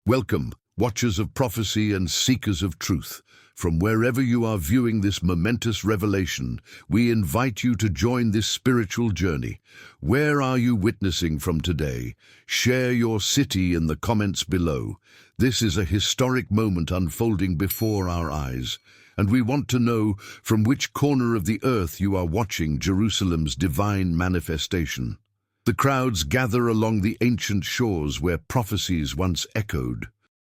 Welcome, watchers of prophecy and seekers of truth. From wherever you are viewing this momentous revelation, we invite you to join this spiritual journey. Where are you witnessing from today? Share your city in the comments below. This is a historic moment unfolding before our eyes, and we want to know from which corner of the earth you are watching Jerusalem's divine manifestation. The crowds gather along the ancient shores where prophecies once echoed.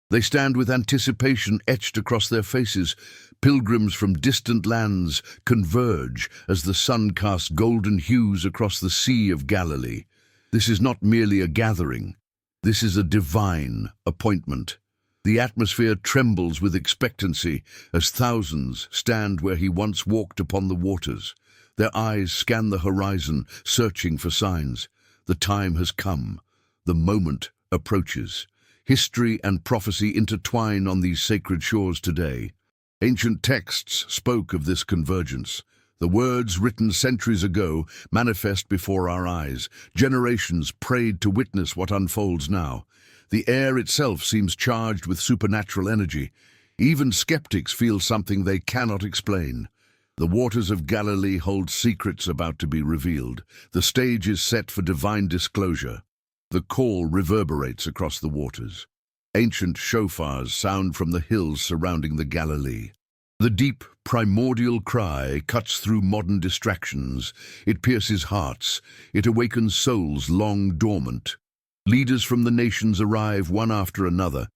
They stand with anticipation etched across their faces. Pilgrims from distant lands converge as the sun casts golden hues across the Sea of Galilee. This is not merely a gathering. This is a divine appointment. The atmosphere trembles with expectancy as thousands stand where he once walked upon the waters. Their eyes scan the horizon, searching for signs. The time has come. The moment approaches. History and prophecy intertwine on these sacred shores today. Ancient texts spoke of this convergence. The words written centuries ago manifest before our eyes. Generations prayed to witness what unfolds now. The air itself seems charged with supernatural energy. Even skeptics feel something they cannot explain. The waters of Galilee hold secrets about to be revealed. The stage is set for divine disclosure. The call reverberates across the waters. Ancient shofars sound from the hills surrounding the Galilee. The deep, primordial cry cuts through modern distractions. It pierces hearts. It awakens souls long dormant. Leaders from the nations arrive one after another.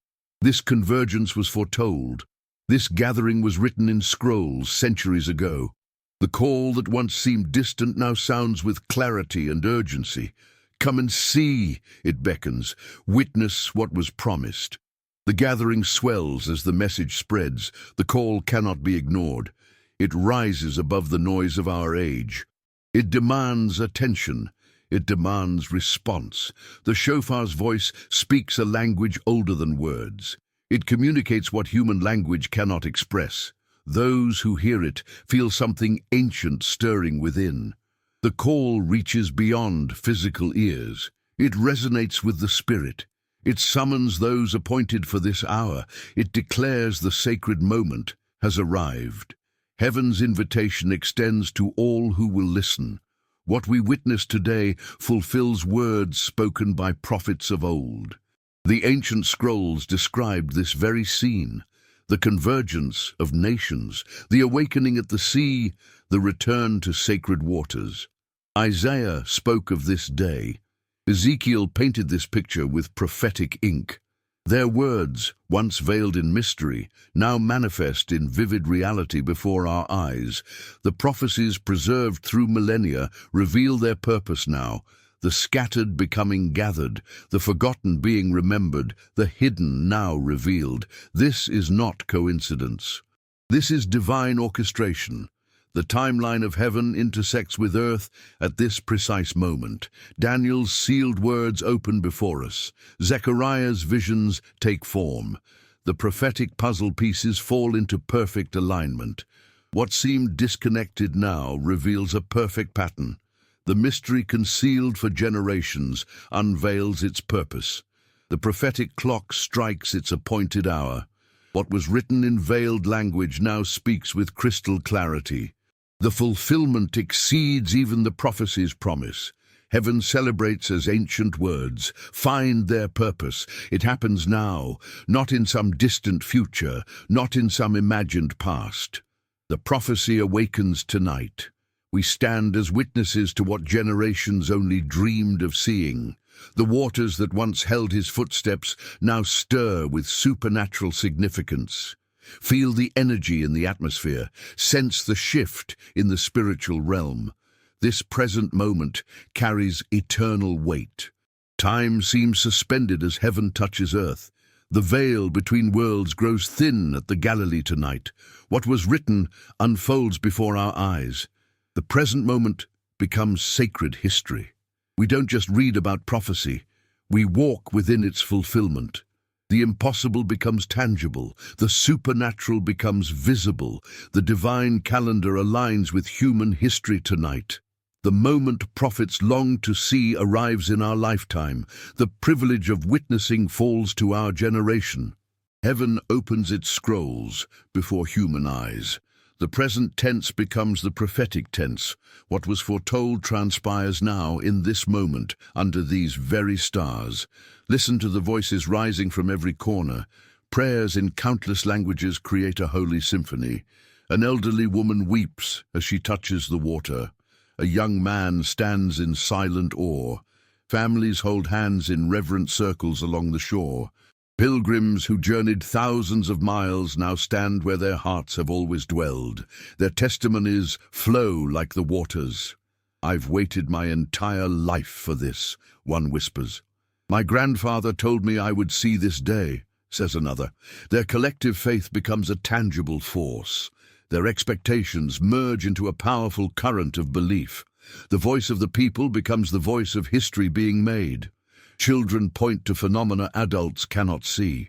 This convergence was foretold. This gathering was written in scrolls centuries ago. The call that once seemed distant now sounds with clarity and urgency. Come and see, it beckons. Witness what was promised. The gathering swells as the message spreads. The call cannot be ignored. It rises above the noise of our age. It demands attention. It demands response. The shofar's voice speaks a language older than words. It communicates what human language cannot express. Those who hear it feel something ancient stirring within. The call reaches beyond physical ears. It resonates with the spirit. It summons those appointed for this hour. It declares the sacred moment has arrived. Heaven's invitation extends to all who will listen. What we witness today fulfills words spoken by prophets of old. The ancient scrolls described this very scene, the convergence of nations, the awakening at the sea, the return to sacred waters. Isaiah spoke of this day. Ezekiel painted this picture with prophetic ink. Their words, once veiled in mystery, now manifest in vivid reality before our eyes. The prophecies preserved through millennia reveal their purpose now. The scattered becoming gathered, the forgotten being remembered, the hidden now revealed. This is not coincidence. This is divine orchestration. The timeline of heaven intersects with earth at this precise moment. Daniel's sealed words open before us. Zechariah's visions take form. The prophetic puzzle pieces fall into perfect alignment. What seemed disconnected now reveals a perfect pattern. The mystery concealed for generations unveils its purpose. The prophetic clock strikes its appointed hour. What was written in veiled language now speaks with crystal clarity. The fulfillment exceeds even the prophecy's promise. Heaven celebrates as ancient words find their purpose. It happens now, not in some distant future, not in some imagined past. The prophecy awakens tonight. We stand as witnesses to what generations only dreamed of seeing. The waters that once held his footsteps now stir with supernatural significance. Feel the energy in the atmosphere. Sense the shift in the spiritual realm. This present moment carries eternal weight. Time seems suspended as heaven touches earth. The veil between worlds grows thin at the Galilee tonight. What was written unfolds before our eyes. The present moment becomes sacred history. We don't just read about prophecy, we walk within its fulfillment. The impossible becomes tangible, the supernatural becomes visible, the divine calendar aligns with human history tonight. The moment prophets long to see arrives in our lifetime. The privilege of witnessing falls to our generation. Heaven opens its scrolls before human eyes. The present tense becomes the prophetic tense. What was foretold transpires now, in this moment, under these very stars. Listen to the voices rising from every corner. Prayers in countless languages create a holy symphony. An elderly woman weeps as she touches the water. A young man stands in silent awe. Families hold hands in reverent circles along the shore. Pilgrims who journeyed thousands of miles now stand where their hearts have always dwelled. Their testimonies flow like the waters. "I've waited my entire life for this," one whispers. "My grandfather told me I would see this day," says another. Their collective faith becomes a tangible force. Their expectations merge into a powerful current of belief. The voice of the people becomes the voice of history being made. Children point to phenomena adults cannot see.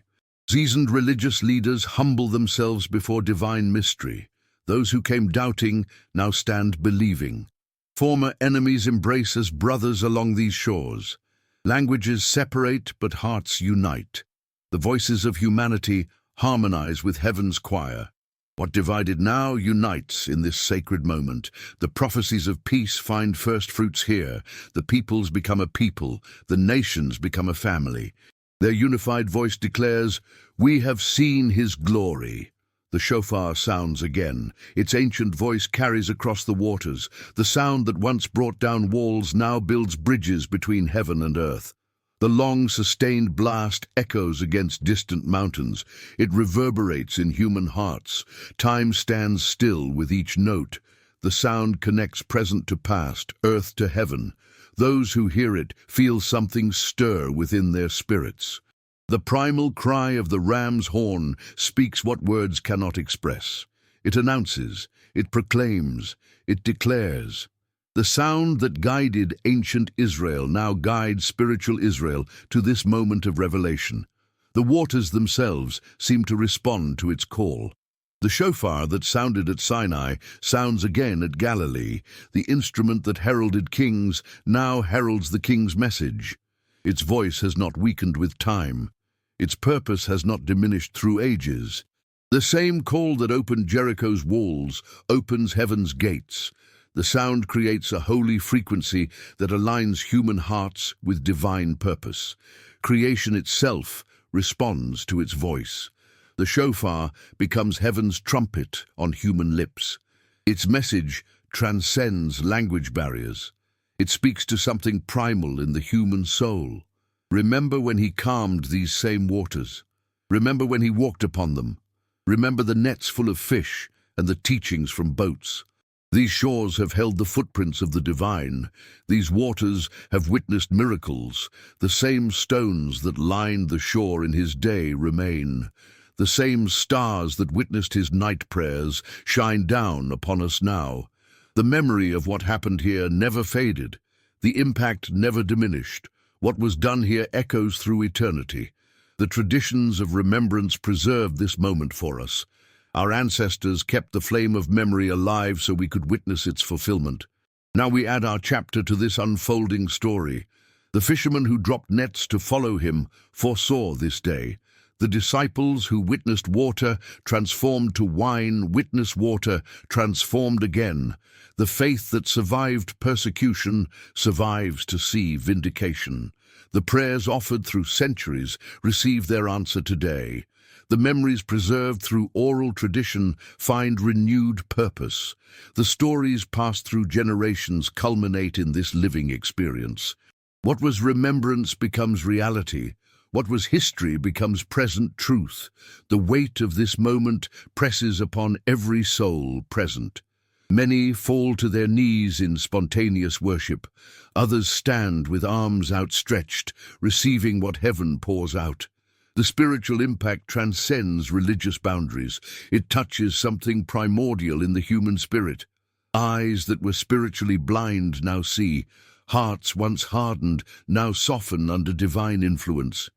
Seasoned religious leaders humble themselves before divine mystery. Those who came doubting now stand believing. Former enemies embrace as brothers along these shores. Languages separate, but hearts unite. The voices of humanity harmonize with heaven's choir. What divided now unites in this sacred moment. The prophecies of peace find first fruits here. The peoples become a people. The nations become a family. Their unified voice declares, "We have seen his glory." The shofar sounds again. Its ancient voice carries across the waters. The sound that once brought down walls now builds bridges between heaven and earth. The long, sustained blast echoes against distant mountains. It reverberates in human hearts. Time stands still with each note. The sound connects present to past, earth to heaven. Those who hear it feel something stir within their spirits. The primal cry of the ram's horn speaks what words cannot express. It announces, it proclaims, it declares. The sound that guided ancient Israel now guides spiritual Israel to this moment of revelation. The waters themselves seem to respond to its call. The shofar that sounded at Sinai sounds again at Galilee. The instrument that heralded kings now heralds the king's message. Its voice has not weakened with time. Its purpose has not diminished through ages. The same call that opened Jericho's walls opens heaven's gates. The sound creates a holy frequency that aligns human hearts with divine purpose. Creation itself responds to its voice. The shofar becomes heaven's trumpet on human lips. Its message transcends language barriers. It speaks to something primal in the human soul. Remember when he calmed these same waters. Remember when he walked upon them. Remember the nets full of fish and the teachings from boats. These shores have held the footprints of the divine. These waters have witnessed miracles. The same stones that lined the shore in his day remain. The same stars that witnessed his night prayers shine down upon us now. The memory of what happened here never faded. The impact never diminished. What was done here echoes through eternity. The traditions of remembrance preserved this moment for us. Our ancestors kept the flame of memory alive so we could witness its fulfillment. Now we add our chapter to this unfolding story. The fishermen who dropped nets to follow him foresaw this day. The disciples who witnessed water transformed to wine witness water transformed again. The faith that survived persecution survives to see vindication. The prayers offered through centuries receive their answer today. The memories preserved through oral tradition find renewed purpose. The stories passed through generations culminate in this living experience. What was remembrance becomes reality. What was history becomes present truth. The weight of this moment presses upon every soul present. Many fall to their knees in spontaneous worship. Others stand with arms outstretched, receiving what heaven pours out. The spiritual impact transcends religious boundaries. It touches something primordial in the human spirit. Eyes that were spiritually blind now see. Hearts once hardened now soften under divine influence.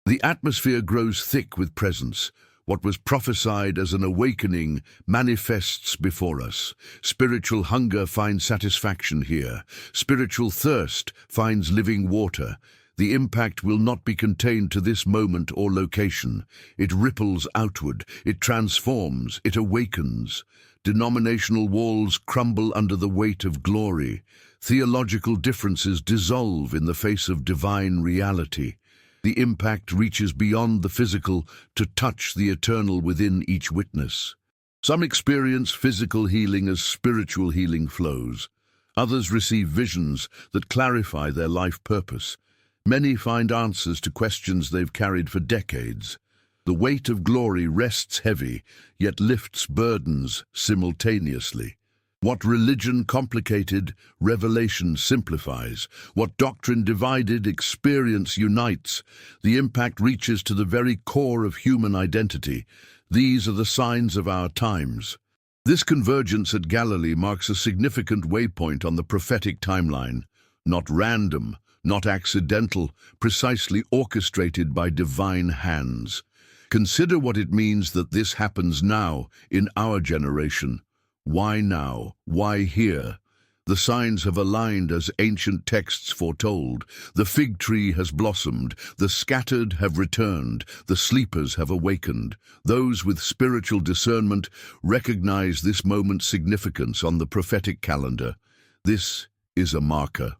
The atmosphere grows thick with presence. What was prophesied as an awakening manifests before us. Spiritual hunger finds satisfaction here. Spiritual thirst finds living water. The impact will not be contained to this moment or location. It ripples outward, it transforms, it awakens. Denominational walls crumble under the weight of glory. Theological differences dissolve in the face of divine reality. The impact reaches beyond the physical to touch the eternal within each witness. Some experience physical healing as spiritual healing flows. Others receive visions that clarify their life purpose. Many find answers to questions they've carried for decades. The weight of glory rests heavy, yet lifts burdens simultaneously. What religion complicated, revelation simplifies. What doctrine divided, experience unites. The impact reaches to the very core of human identity. These are the signs of our times. This convergence at Galilee marks a significant waypoint on the prophetic timeline. Not random, not accidental, precisely orchestrated by divine hands. Consider what it means that this happens now, in our generation. Why now? Why here? The signs have aligned as ancient texts foretold. The fig tree has blossomed, the scattered have returned, the sleepers have awakened. Those with spiritual discernment recognize this moment's significance on the prophetic calendar. This is a marker.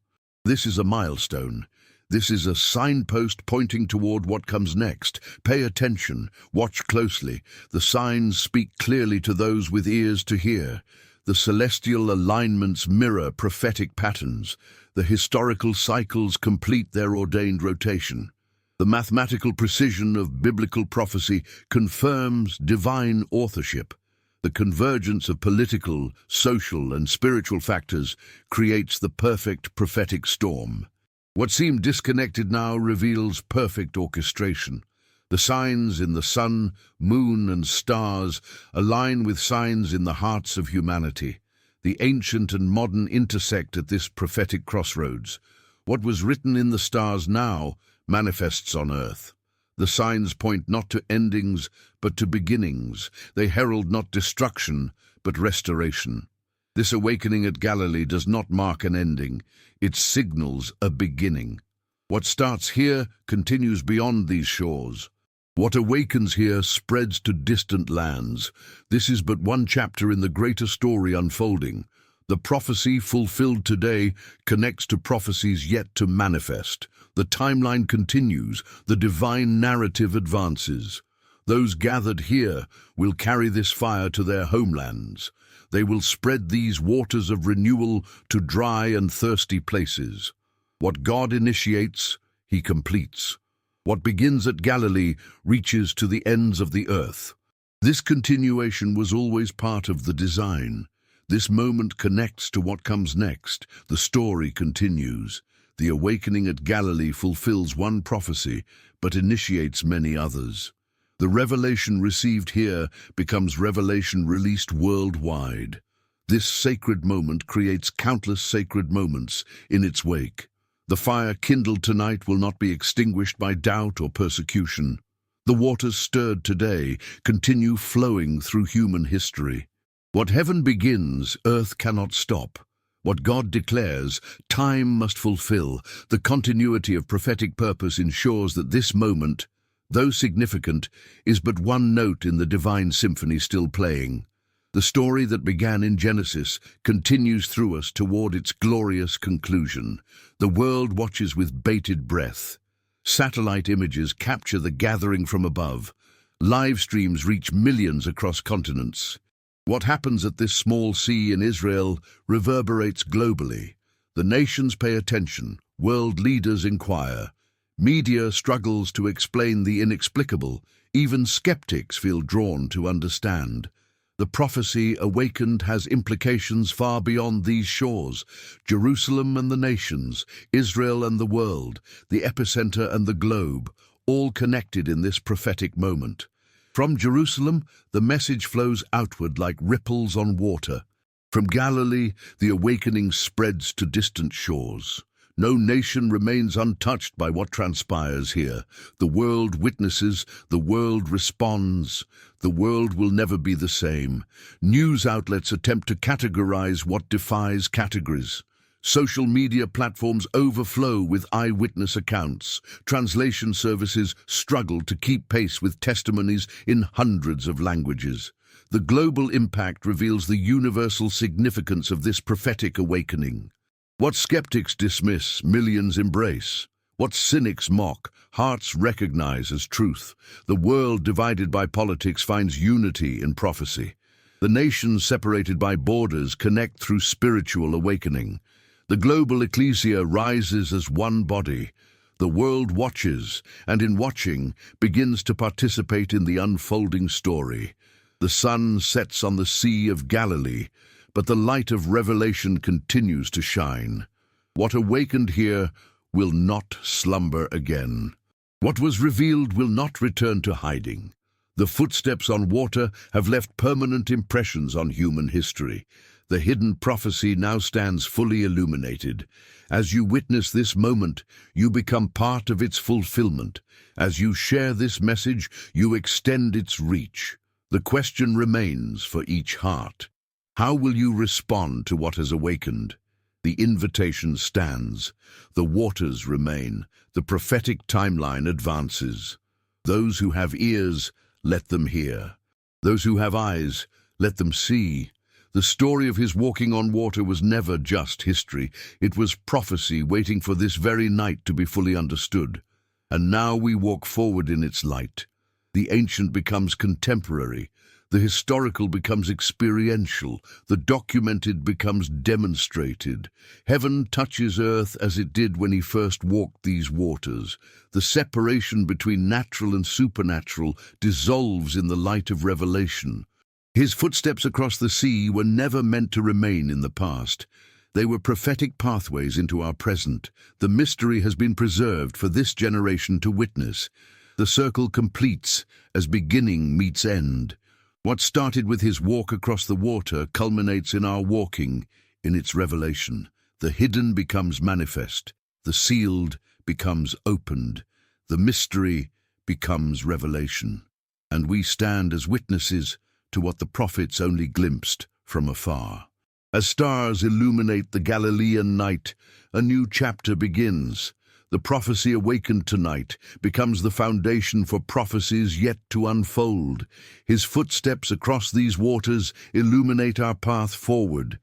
This is a milestone. This is a signpost pointing toward what comes next. Pay attention, watch closely. The signs speak clearly to those with ears to hear. The celestial alignments mirror prophetic patterns. The historical cycles complete their ordained rotation. The mathematical precision of biblical prophecy confirms divine authorship. The convergence of political, social, and spiritual factors creates the perfect prophetic storm. What seemed disconnected now reveals perfect orchestration. The signs in the sun, moon, and stars align with signs in the hearts of humanity. The ancient and modern intersect at this prophetic crossroads. What was written in the stars now manifests on earth. The signs point not to endings, but to beginnings. They herald not destruction, but restoration. This awakening at Galilee does not mark an ending. It signals a beginning. What starts here continues beyond these shores. What awakens here spreads to distant lands. This is but one chapter in the greater story unfolding. The prophecy fulfilled today connects to prophecies yet to manifest. The timeline continues, the divine narrative advances. Those gathered here will carry this fire to their homelands. They will spread these waters of renewal to dry and thirsty places. What God initiates, He completes. What begins at Galilee reaches to the ends of the earth. This continuation was always part of the design. This moment connects to what comes next. The story continues. The awakening at Galilee fulfills one prophecy, but initiates many others. The revelation received here becomes revelation released worldwide. This sacred moment creates countless sacred moments in its wake. The fire kindled tonight will not be extinguished by doubt or persecution. The waters stirred today continue flowing through human history. What heaven begins, earth cannot stop. What God declares, time must fulfill. The continuity of prophetic purpose ensures that this moment, though significant, is but one note in the divine symphony still playing. The story that began in Genesis continues through us toward its glorious conclusion. The world watches with bated breath. Satellite images capture the gathering from above. Live streams reach millions across continents. What happens at this small sea in Israel reverberates globally. The nations pay attention. World leaders inquire. Media struggles to explain the inexplicable. Even skeptics feel drawn to understand. The prophecy awakened has implications far beyond these shores. Jerusalem and the nations, Israel and the world, the epicenter and the globe, all connected in this prophetic moment. From Jerusalem, the message flows outward like ripples on water. From Galilee, the awakening spreads to distant shores. No nation remains untouched by what transpires here. The world witnesses, the world responds. The world will never be the same. News outlets attempt to categorize what defies categories. Social media platforms overflow with eyewitness accounts. Translation services struggle to keep pace with testimonies in hundreds of languages. The global impact reveals the universal significance of this prophetic awakening. What skeptics dismiss, millions embrace. What cynics mock, hearts recognize as truth. The world divided by politics finds unity in prophecy. The nations separated by borders connect through spiritual awakening. The global ecclesia rises as one body. The world watches, and in watching, begins to participate in the unfolding story. The sun sets on the Sea of Galilee, but the light of revelation continues to shine. What awakened here will not slumber again. What was revealed will not return to hiding. The footsteps on water have left permanent impressions on human history. The hidden prophecy now stands fully illuminated. As you witness this moment, you become part of its fulfillment. As you share this message, you extend its reach. The question remains for each heart. How will you respond to what has awakened? The invitation stands. The waters remain. The prophetic timeline advances. Those who have ears, let them hear. Those who have eyes, let them see. The story of his walking on water was never just history. It was prophecy waiting for this very night to be fully understood. And now we walk forward in its light. The ancient becomes contemporary. The historical becomes experiential. The documented becomes demonstrated. Heaven touches earth as it did when he first walked these waters. The separation between natural and supernatural dissolves in the light of revelation. His footsteps across the sea were never meant to remain in the past. They were prophetic pathways into our present. The mystery has been preserved for this generation to witness. The circle completes as beginning meets end. What started with his walk across the water culminates in our walking in its revelation. The hidden becomes manifest. The sealed becomes opened. The mystery becomes revelation. And we stand as witnesses to what the prophets only glimpsed from afar. As stars illuminate the Galilean night, a new chapter begins. The prophecy awakened tonight becomes the foundation for prophecies yet to unfold. His footsteps across these waters illuminate our path forward.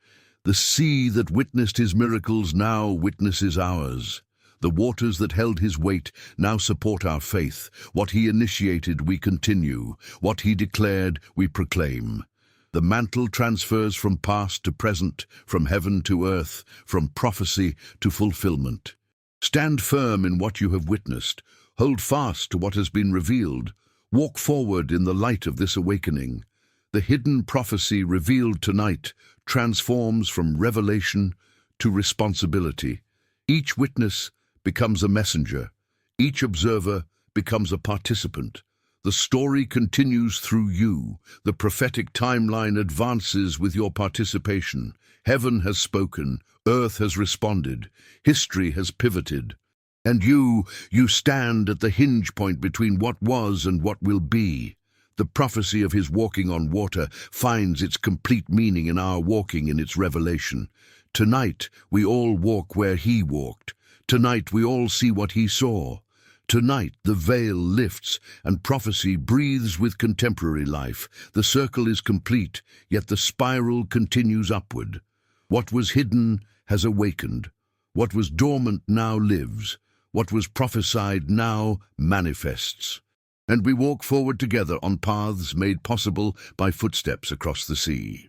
The sea that witnessed his miracles now witnesses ours. The waters that held his weight now support our faith. What he initiated, we continue. What he declared, we proclaim. The mantle transfers from past to present, from heaven to earth, from prophecy to fulfillment. Stand firm in what you have witnessed. Hold fast to what has been revealed. Walk forward in the light of this awakening. The hidden prophecy revealed tonight transforms from revelation to responsibility. Each witness becomes a messenger. Each observer becomes a participant. The story continues through you. The prophetic timeline advances with your participation. Heaven has spoken. Earth has responded. History has pivoted. And you stand at the hinge point between what was and what will be. The prophecy of his walking on water finds its complete meaning in our walking in its revelation. Tonight, we all walk where he walked. Tonight, we all see what he saw. Tonight, the veil lifts and prophecy breathes with contemporary life. The circle is complete, yet the spiral continues upward. What was hidden has awakened. What was dormant now lives. What was prophesied now manifests. And we walk forward together on paths made possible by footsteps across the sea.